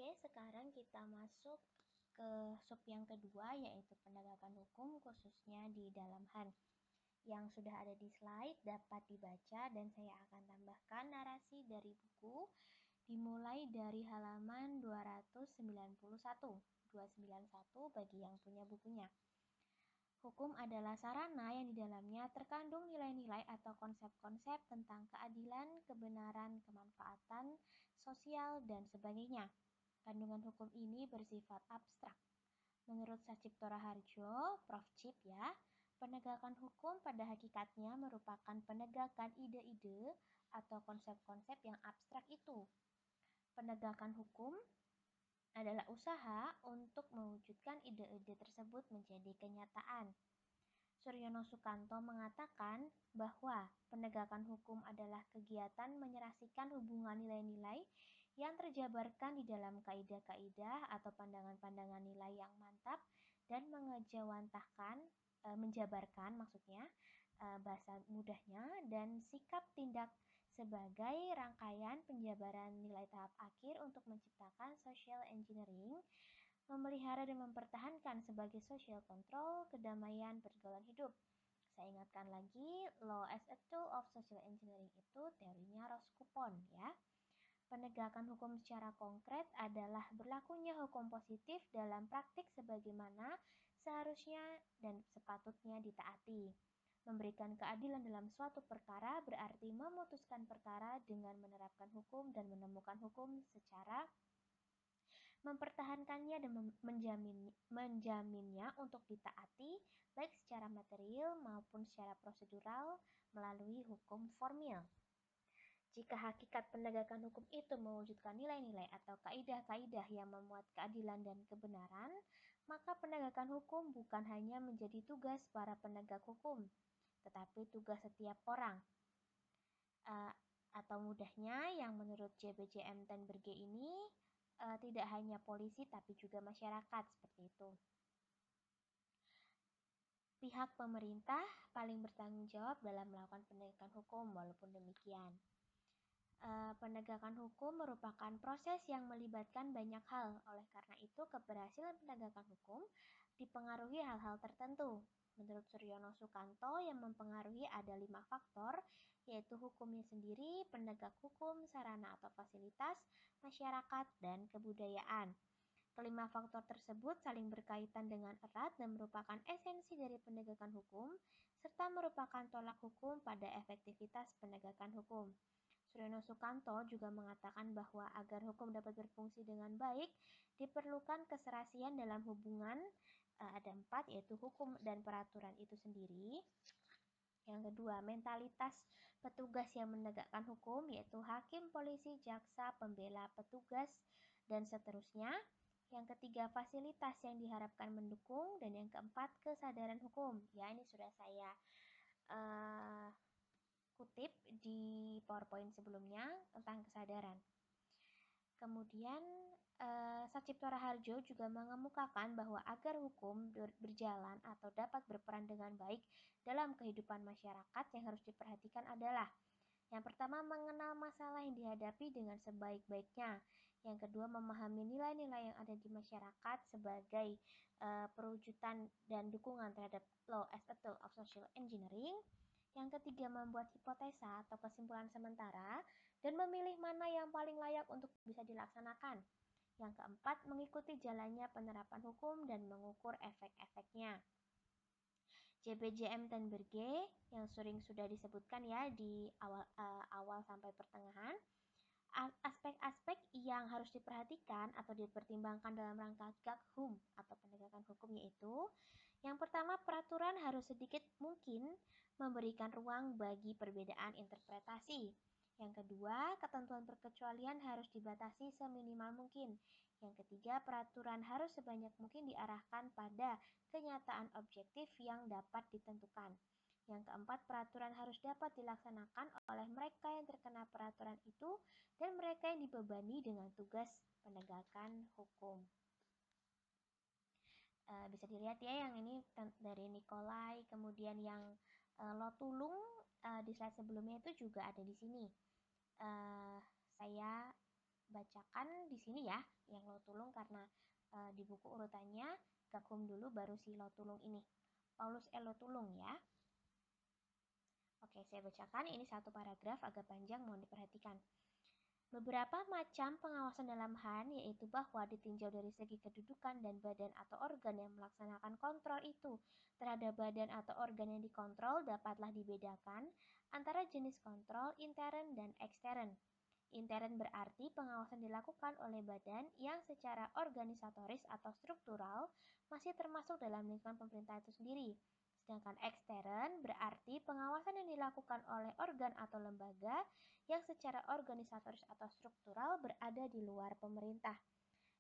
Oke, sekarang kita masuk ke sub yang kedua, yaitu penegakan hukum khususnya di dalam HAN. Yang sudah ada di slide dapat dibaca dan saya akan tambahkan narasi dari buku dimulai dari halaman 291 bagi yang punya bukunya. Hukum adalah sarana yang di dalamnya terkandung nilai-nilai atau konsep-konsep tentang keadilan, kebenaran, kemanfaatan, sosial, dan sebagainya. Kandungan hukum ini bersifat abstrak. Menurut Sacipto Raharjo, Prof. Cip ya, penegakan hukum pada hakikatnya merupakan penegakan ide-ide atau konsep-konsep yang abstrak itu. Penegakan hukum adalah usaha untuk mewujudkan ide-ide tersebut menjadi kenyataan. Suryono Sukanto mengatakan bahwa penegakan hukum adalah kegiatan menyerasikan hubungan nilai-nilai yang terjabarkan di dalam kaidah-kaidah atau pandangan-pandangan nilai yang mantap dan menjabarkan bahasa mudahnya dan sikap tindak sebagai rangkaian penjabaran nilai tahap akhir untuk menciptakan social engineering, memelihara dan mempertahankan sebagai social control kedamaian pergaulan hidup. Saya ingatkan lagi, law as a tool of social engineering itu teorinya Roskupon ya. Penegakan hukum secara konkret adalah berlakunya hukum positif dalam praktik sebagaimana seharusnya dan sepatutnya ditaati. Memberikan keadilan dalam suatu perkara berarti memutuskan perkara dengan menerapkan hukum dan menemukan hukum secara mempertahankannya dan menjaminnya untuk ditaati baik secara material maupun secara prosedural melalui hukum formil. Jika hakikat penegakan hukum itu mewujudkan nilai-nilai atau kaidah-kaidah yang memuat keadilan dan kebenaran, maka penegakan hukum bukan hanya menjadi tugas para penegak hukum, tetapi tugas setiap orang. Atau mudahnya yang menurut JBJM Tenberge ini tidak hanya polisi tapi juga masyarakat seperti itu. Pihak pemerintah paling bertanggung jawab dalam melakukan penegakan hukum. Walaupun demikian, penegakan hukum merupakan proses yang melibatkan banyak hal. Oleh karena itu, keberhasilan penegakan hukum dipengaruhi hal-hal tertentu. Menurut Suryono Sukanto, yang mempengaruhi ada 5 faktor, yaitu hukumnya sendiri, penegak hukum, sarana atau fasilitas, masyarakat, dan kebudayaan. Kelima faktor tersebut saling berkaitan dengan erat dan merupakan esensi dari penegakan hukum, serta merupakan tolak hukum pada efektivitas penegakan hukum. Suryono Sukanto juga mengatakan bahwa agar hukum dapat berfungsi dengan baik, diperlukan keserasian dalam hubungan, ada 4, yaitu hukum dan peraturan itu sendiri. Yang kedua, mentalitas petugas yang menegakkan hukum, yaitu hakim, polisi, jaksa, pembela, petugas, dan seterusnya. Yang ketiga, fasilitas yang diharapkan mendukung. Dan yang keempat, kesadaran hukum. Ya, ini sudah saya kutip di PowerPoint sebelumnya tentang kesadaran. Kemudian Sacipto Raharjo juga mengemukakan bahwa agar hukum berjalan atau dapat berperan dengan baik dalam kehidupan masyarakat, yang harus diperhatikan adalah yang pertama, mengenal masalah yang dihadapi dengan sebaik-baiknya. Yang kedua, memahami nilai-nilai yang ada di masyarakat sebagai perwujudan dan dukungan terhadap law as a tool of social engineering. Yang ketiga, membuat hipotesa atau kesimpulan sementara dan memilih mana yang paling layak untuk bisa dilaksanakan. Yang keempat, mengikuti jalannya penerapan hukum dan mengukur efek-efeknya. JBJM Tenberge yang sering sudah disebutkan ya di awal sampai pertengahan, aspek-aspek yang harus diperhatikan atau dipertimbangkan dalam rangka gakhum atau penegakan hukum, yaitu yang pertama, peraturan harus sedikit mungkin memberikan ruang bagi perbedaan interpretasi. Yang kedua, ketentuan perkecualian harus dibatasi seminimal mungkin. Yang ketiga, peraturan harus sebanyak mungkin diarahkan pada kenyataan objektif yang dapat ditentukan. Yang keempat, peraturan harus dapat dilaksanakan oleh mereka yang terkena peraturan itu dan mereka yang dibebani dengan tugas penegakan hukum. Bisa dilihat ya, yang ini dari Nikolai, kemudian yang Lotulung di slide sebelumnya itu juga ada di sini. Saya bacakan di sini ya, yang lo tulung karena di buku urutannya Gakum dulu baru si lo tulung ini. Paulus Lo tulung ya. Oke, saya bacakan. Ini satu paragraf agak panjang, mohon diperhatikan. Beberapa macam pengawasan dalam HAN yaitu bahwa ditinjau dari segi kedudukan dan badan atau organ yang melaksanakan kontrol itu terhadap badan atau organ yang dikontrol dapatlah dibedakan antara jenis kontrol intern dan ekstern. Intern berarti pengawasan dilakukan oleh badan yang secara organisatoris atau struktural masih termasuk dalam lingkungan pemerintah itu sendiri. Sedangkan ekstern berarti pengawasan yang dilakukan oleh organ atau lembaga yang secara organisatoris atau struktural berada di luar pemerintah.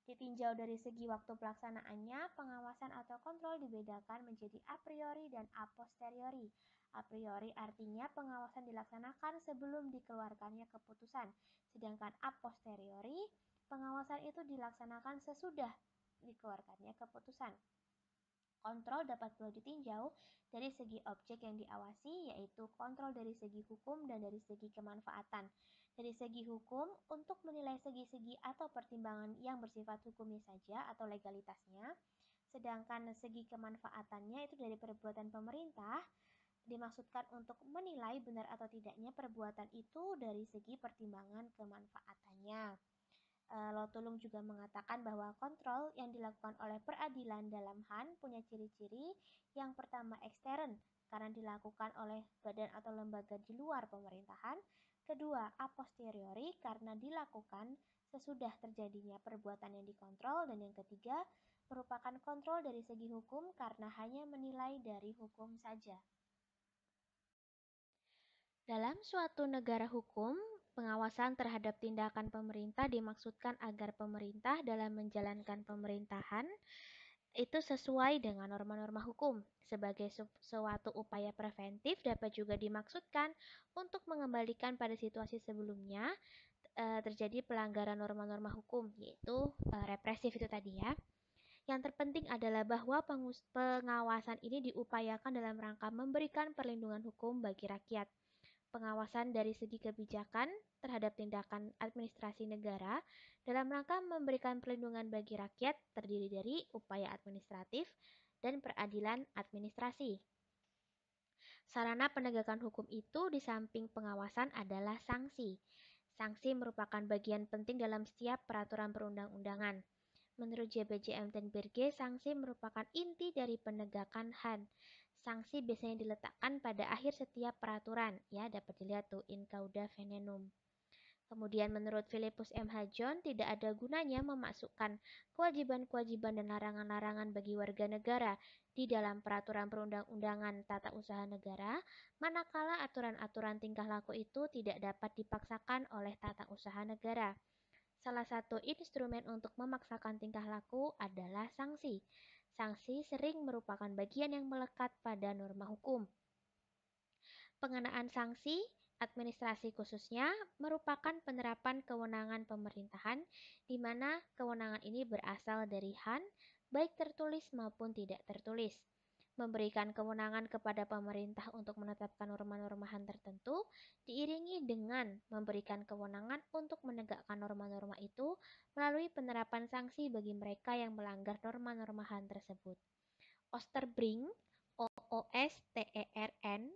Ditinjau dari segi waktu pelaksanaannya, pengawasan atau kontrol dibedakan menjadi a priori dan a posteriori. A priori artinya pengawasan dilaksanakan sebelum dikeluarkannya keputusan, sedangkan a posteriori pengawasan itu dilaksanakan sesudah dikeluarkannya keputusan. Kontrol dapat pula ditinjau dari segi objek yang diawasi, yaitu kontrol dari segi hukum dan dari segi kemanfaatan. Dari segi hukum, untuk menilai segi-segi atau pertimbangan yang bersifat hukumnya saja atau legalitasnya, sedangkan segi kemanfaatannya itu dari perbuatan pemerintah, dimaksudkan untuk menilai benar atau tidaknya perbuatan itu dari segi pertimbangan kemanfaatannya. Lo Tulung juga mengatakan bahwa kontrol yang dilakukan oleh peradilan dalam HAN punya ciri-ciri. Yang pertama ekstern, karena dilakukan oleh badan atau lembaga di luar pemerintahan. Kedua, a posteriori, karena dilakukan sesudah terjadinya perbuatan yang dikontrol. Dan yang ketiga, merupakan kontrol dari segi hukum karena hanya menilai dari hukum saja. Dalam suatu negara hukum, pengawasan terhadap tindakan pemerintah dimaksudkan agar pemerintah dalam menjalankan pemerintahan itu sesuai dengan norma-norma hukum. Sebagai suatu upaya preventif dapat juga dimaksudkan untuk mengembalikan pada situasi sebelumnya terjadi pelanggaran norma-norma hukum, yaitu represif itu tadi ya. Yang terpenting adalah bahwa pengawasan ini diupayakan dalam rangka memberikan perlindungan hukum bagi rakyat. Pengawasan dari segi kebijakan terhadap tindakan administrasi negara dalam rangka memberikan perlindungan bagi rakyat terdiri dari upaya administratif dan peradilan administrasi. Sarana penegakan hukum itu di samping pengawasan adalah sanksi. Sanksi merupakan bagian penting dalam setiap peraturan perundang-undangan. Menurut JBJM Tenberge, sanksi merupakan inti dari penegakan HAN. Sanksi biasanya diletakkan pada akhir setiap peraturan, ya dapat dilihat tuh in cauda venenum. Kemudian menurut Philippus M. Hajon, tidak ada gunanya memasukkan kewajiban-kewajiban dan larangan-larangan bagi warga negara di dalam peraturan perundang-undangan tata usaha negara, manakala aturan-aturan tingkah laku itu tidak dapat dipaksakan oleh tata usaha negara. Salah satu instrumen untuk memaksakan tingkah laku adalah sanksi. Sanksi sering merupakan bagian yang melekat pada norma hukum. Pengenaan sanksi administrasi khususnya merupakan penerapan kewenangan pemerintahan di mana kewenangan ini berasal dari HAN, baik tertulis maupun tidak tertulis. Memberikan kewenangan kepada pemerintah untuk menetapkan norma-norma HAN tertentu, diiringi dengan memberikan kewenangan untuk menegakkan norma-norma itu melalui penerapan sanksi bagi mereka yang melanggar norma-norma HAN tersebut. Osterbrink, OOSTERN,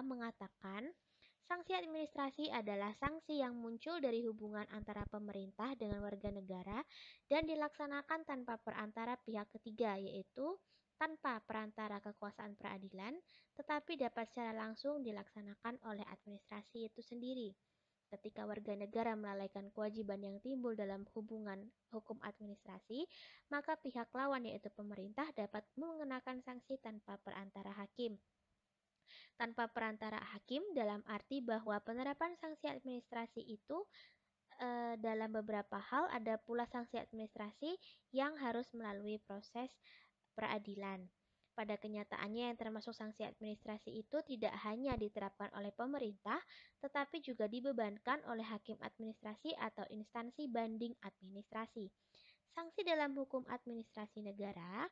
mengatakan, sanksi administrasi adalah sanksi yang muncul dari hubungan antara pemerintah dengan warga negara dan dilaksanakan tanpa perantara pihak ketiga, yaitu tanpa perantara kekuasaan peradilan, tetapi dapat secara langsung dilaksanakan oleh administrasi itu sendiri. Ketika warga negara melalaikan kewajiban yang timbul dalam hubungan hukum administrasi, maka pihak lawan yaitu pemerintah dapat mengenakan sanksi tanpa perantara hakim. Tanpa perantara hakim dalam arti bahwa penerapan sanksi administrasi itu dalam beberapa hal ada pula sanksi administrasi yang harus melalui proses peradilan. Pada kenyataannya yang termasuk sanksi administrasi itu tidak hanya diterapkan oleh pemerintah, tetapi juga dibebankan oleh hakim administrasi atau instansi banding administrasi. Sanksi dalam hukum administrasi negara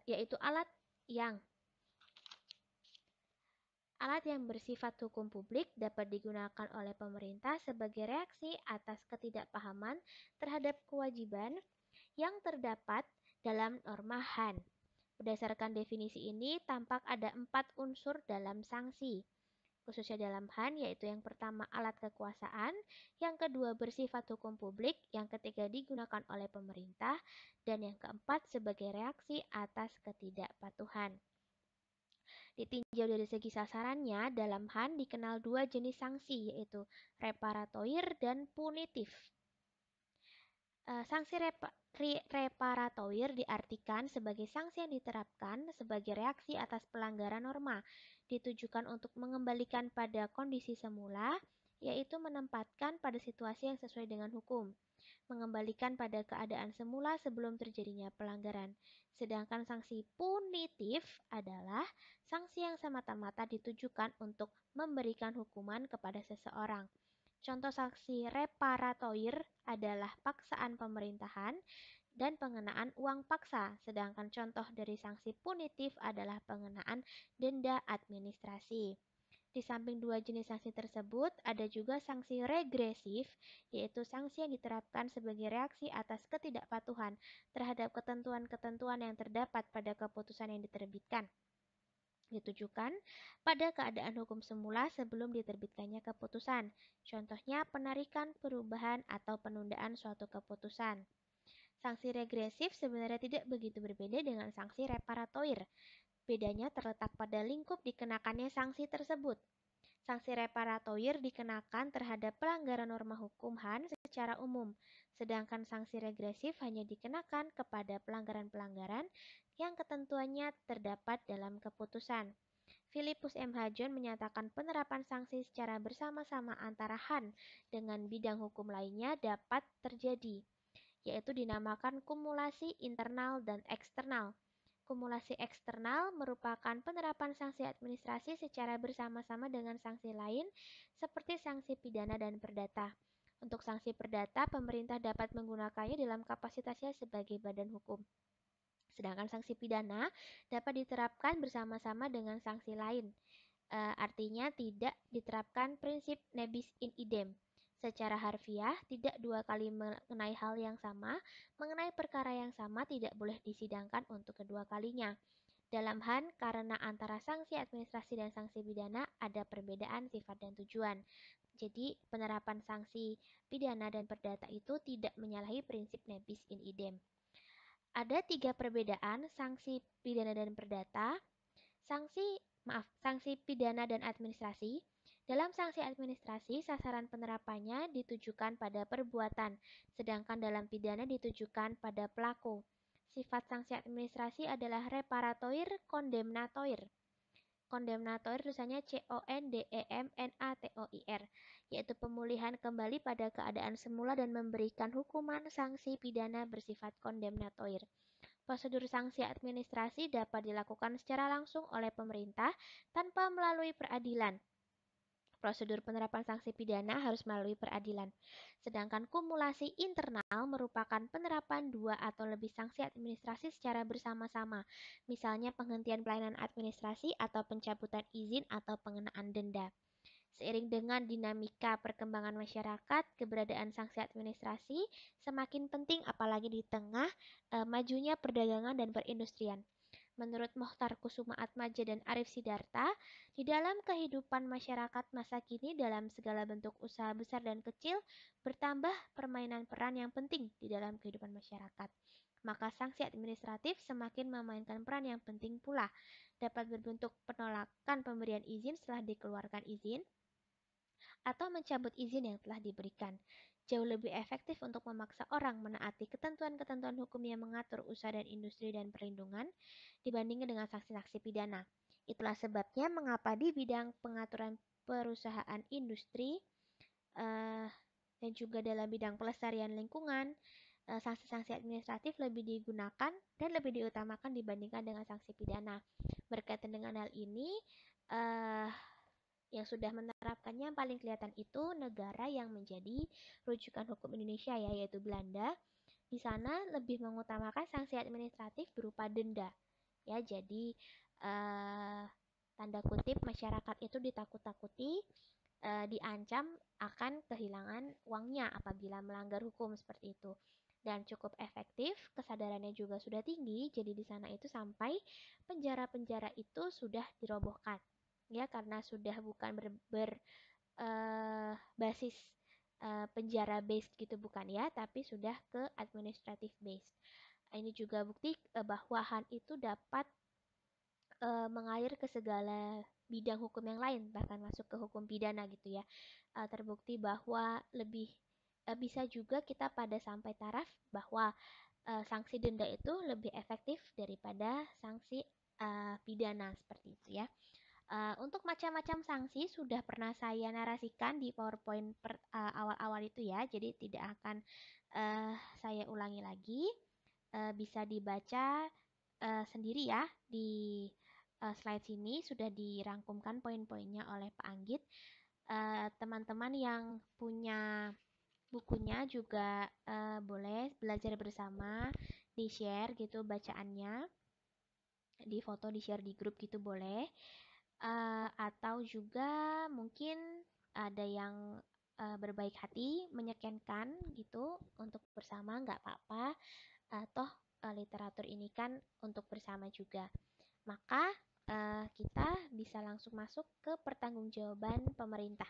yaitu Alat yang bersifat hukum publik dapat digunakan oleh pemerintah sebagai reaksi atas ketidakpahaman terhadap kewajiban yang terdapat dalam norma HAN. Berdasarkan definisi ini, tampak ada 4 unsur dalam sanksi, khususnya dalam HAN, yaitu yang pertama alat kekuasaan, yang kedua bersifat hukum publik, yang ketiga digunakan oleh pemerintah, dan yang keempat sebagai reaksi atas ketidakpatuhan. Ditinjau dari segi sasarannya, dalam HAN dikenal 2 jenis sanksi, yaitu reparatoir dan punitif. Sanksi reparatoir diartikan sebagai sanksi yang diterapkan sebagai reaksi atas pelanggaran norma, ditujukan untuk mengembalikan pada kondisi semula, yaitu menempatkan pada situasi yang sesuai dengan hukum, mengembalikan pada keadaan semula sebelum terjadinya pelanggaran. Sedangkan sanksi punitif adalah sanksi yang semata-mata ditujukan untuk memberikan hukuman kepada seseorang. Contoh sanksi reparatoir adalah paksaan pemerintahan dan pengenaan uang paksa, sedangkan contoh dari sanksi punitif adalah pengenaan denda administrasi. Di samping 2 jenis sanksi tersebut, ada juga sanksi regresif, yaitu sanksi yang diterapkan sebagai reaksi atas ketidakpatuhan terhadap ketentuan-ketentuan yang terdapat pada keputusan yang diterbitkan. Ditujukan pada keadaan hukum semula sebelum diterbitkannya keputusan. Contohnya penarikan, perubahan, atau penundaan suatu keputusan. Sanksi regresif sebenarnya tidak begitu berbeda dengan sanksi reparatoir. Bedanya terletak pada lingkup dikenakannya sanksi tersebut. Sanksi reparatoir dikenakan terhadap pelanggaran norma hukum HAN secara umum, sedangkan sanksi regresif hanya dikenakan kepada pelanggaran-pelanggaran yang ketentuannya terdapat dalam keputusan. Philippus M. John menyatakan penerapan sanksi secara bersama-sama antara HAN dengan bidang hukum lainnya dapat terjadi, yaitu dinamakan kumulasi internal dan eksternal. Kumulasi eksternal merupakan penerapan sanksi administrasi secara bersama-sama dengan sanksi lain seperti sanksi pidana dan perdata. Untuk sanksi perdata, pemerintah dapat menggunakannya dalam kapasitasnya sebagai badan hukum. Sedangkan sanksi pidana dapat diterapkan bersama-sama dengan sanksi lain. Artinya tidak diterapkan prinsip nebis in idem. Secara harfiah, tidak 2 kali mengenai hal yang sama, mengenai perkara yang sama tidak boleh disidangkan untuk kedua kalinya. Dalam HAN, karena antara sanksi administrasi dan sanksi pidana ada perbedaan sifat dan tujuan. Jadi, penerapan sanksi pidana dan perdata itu tidak menyalahi prinsip nebis in idem. Ada 3 perbedaan sanksi pidana dan perdata. Sanksi pidana dan administrasi. Dalam sanksi administrasi, sasaran penerapannya ditujukan pada perbuatan, sedangkan dalam pidana ditujukan pada pelaku. Sifat sanksi administrasi adalah reparatoir kondemnatoir. Kondemnatoir tulisannya CONDEMNATOIR, yaitu pemulihan kembali pada keadaan semula dan memberikan hukuman sanksi pidana bersifat kondemnatoir. Prosedur sanksi administrasi dapat dilakukan secara langsung oleh pemerintah tanpa melalui peradilan. Prosedur penerapan sanksi pidana harus melalui peradilan. Sedangkan kumulasi internal merupakan penerapan 2 atau lebih sanksi administrasi secara bersama-sama. Misalnya penghentian pelayanan administrasi atau pencabutan izin atau pengenaan denda. Seiring dengan dinamika perkembangan masyarakat, keberadaan sanksi administrasi semakin penting apalagi di tengah majunya perdagangan dan perindustrian. Menurut Mokhtar Kusumaatmadja dan Arif Sidarta, di dalam kehidupan masyarakat masa kini dalam segala bentuk usaha besar dan kecil bertambah permainan peran yang penting di dalam kehidupan masyarakat. Maka sanksi administratif semakin memainkan peran yang penting pula. Dapat berbentuk penolakan pemberian izin setelah dikeluarkan izin, atau mencabut izin yang telah diberikan. Jauh lebih efektif untuk memaksa orang menaati ketentuan-ketentuan hukum yang mengatur usaha dan industri dan perlindungan dibandingkan dengan sanksi-sanksi pidana. Itulah sebabnya mengapa di bidang pengaturan perusahaan industri dan juga dalam bidang pelestarian lingkungan, sanksi-sanksi administratif lebih digunakan dan lebih diutamakan dibandingkan dengan sanksi pidana. Berkaitan dengan hal ini, yang sudah menerapkannya yang paling kelihatan itu negara yang menjadi rujukan hukum Indonesia ya, yaitu Belanda. Di sana lebih mengutamakan sanksi administratif berupa denda. Ya, jadi tanda tanda kutip masyarakat itu ditakut-takuti, diancam akan kehilangan uangnya apabila melanggar hukum seperti itu. Dan cukup efektif, kesadarannya juga sudah tinggi, jadi di sana itu sampai penjara-penjara itu sudah dirobohkan. Ya, karena sudah bukan basis penjara based gitu bukan ya, tapi sudah ke administrative based. Ini juga bukti bahwa HAN itu dapat mengalir ke segala bidang hukum yang lain, bahkan masuk ke hukum pidana gitu ya. Terbukti bahwa lebih bisa juga kita pada sampai taraf bahwa sanksi denda itu lebih efektif daripada sanksi pidana seperti itu ya. Untuk macam-macam sanksi sudah pernah saya narasikan di PowerPoint awal-awal itu ya, jadi tidak akan saya ulangi lagi. Bisa dibaca sendiri ya di slide sini sudah dirangkumkan poin-poinnya oleh Pak Anggit. Teman-teman yang punya bukunya juga boleh belajar bersama, di-share gitu bacaannya, di foto, di-share di grup gitu boleh. Atau juga mungkin ada yang berbaik hati menyekenkan gitu untuk bersama nggak apa-apa. Toh literatur ini kan untuk bersama juga. Maka kita bisa langsung masuk ke pertanggungjawaban pemerintah.